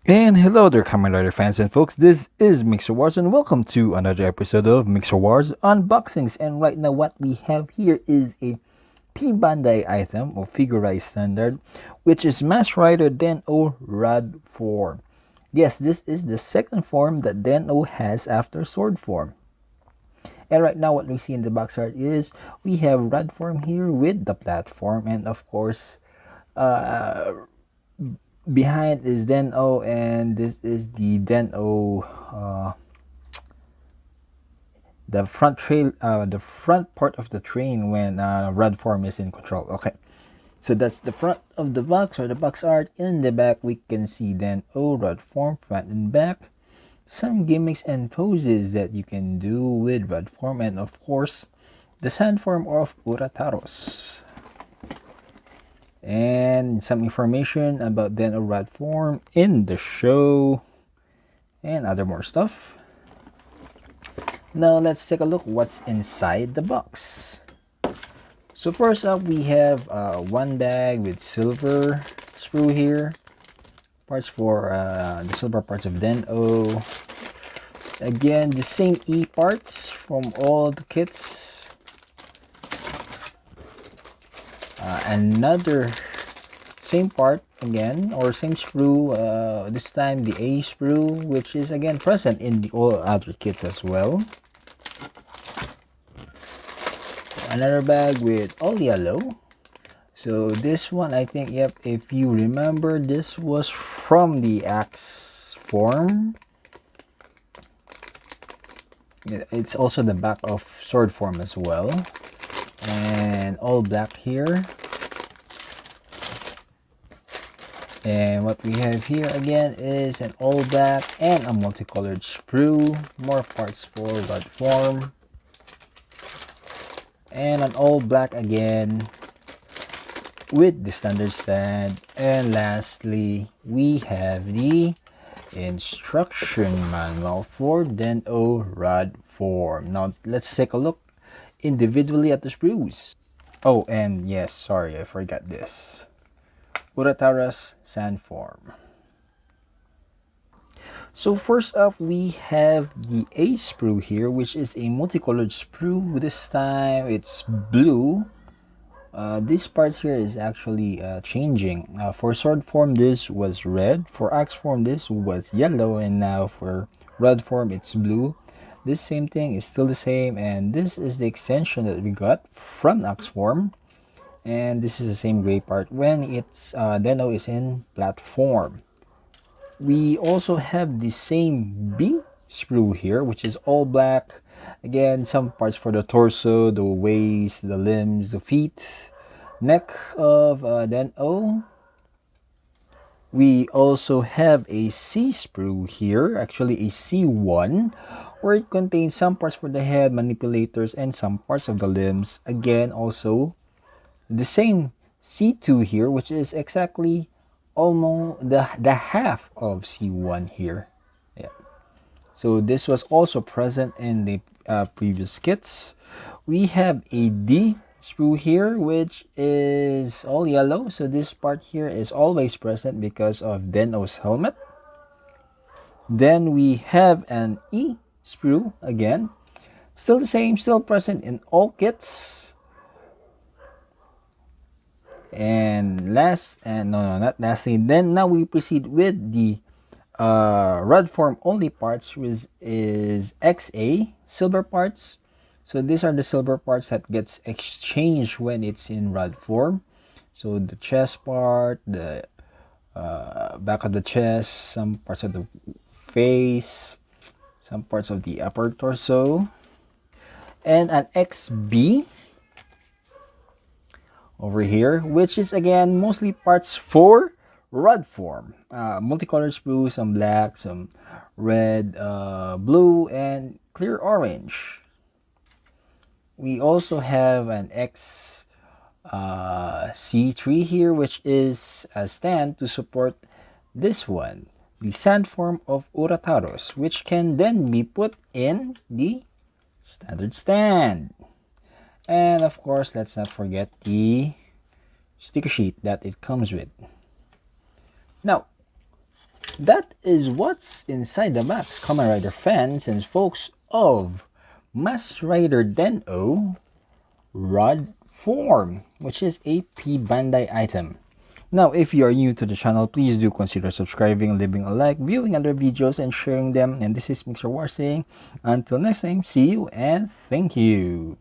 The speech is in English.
And hello there, Kamen Rider fans and folks. This is Mixerwars, and welcome to another episode of Mixerwars Unboxings. And right now, what we have here is a PBandai item or figurized standard, which is Mass Rider Den-O Rod form. Yes, this is the second form that Den-O has after Sword form. And right now, what we see in the box art is we have Rod form here with the platform, and of course, uh, behind is Den-O, and this is the Den-O, the front part of the train when Rod form is in control. Okay, so that's the front of the box or the box art. In the back, we can see Den-O Rod form front and back, some gimmicks and poses that you can do with Rod form, and of course, the sand form of Urataros. And some information about Den-O Rod form in the show and other more stuff. Now let's take a look what's inside the box. So first up, we have one bag with silver sprue here, parts for the silver parts of Den-O. Again, the same E parts from all the kits. Another same part again, or same sprue, this time the A sprue, which is again present in the all other kits as well. Another bag with all yellow. So this one, I think, yep, if you remember, this was from the axe form. It's also the back of sword form as well, and all black here. And what we have here again is an all black and a multicolored sprue, more parts for Rod form, and an all black again with the standard stand. And lastly, we have the instruction manual for Den-O Rod form. Now let's take a look individually at the sprues. Oh, and yes, sorry, I forgot this. Urataros sand form. So first up, we have the A sprue here, which is a multicolored sprue. This time it's blue. This parts here is actually changing. For sword form, this was red. For axe form, this was yellow, and now for rod form, it's blue. This same thing is still the same, and this is the extension that we got from axe form. And this is the same gray part when it's Den-O is in Plat form. We also have the same B sprue here, which is all black. Again, some parts for the torso, the waist, the limbs, the feet, neck of Den-O. We also have a C sprue here, actually a C1, where it contains some parts for the head, manipulators, and some parts of the limbs. Again, also the same C2 here, which is exactly almost the half of C1 here. Yeah. So this was also present in the previous kits. We have a D sprue here, which is all yellow. So this part here is always present because of Den-O's helmet. Then we have an E sprue again. Still the same, still present in all kits. And not lastly, then now we proceed with the rod form only parts, which is XA silver parts. So these are the silver parts that gets exchanged when it's in rod form. So the chest part, the back of the chest, some parts of the face, some parts of the upper torso, and an XB over here, which is again mostly parts for rod form. Multicolored sprue, some black, some red, blue, and clear orange. We also have an X C3 here, which is a stand to support this one, the sand form of Urataros, which can then be put in the standard stand. And of course, let's not forget the sticker sheet that it comes with. Now, that is what's inside the box, Kamen Rider fans and folks of Mask Rider Den-O Rod Form, which is a PBandai item. Now, if you are new to the channel, please do consider subscribing, leaving a like, viewing other videos, and sharing them. And this is Mixerwars saying, until next time, see you and thank you.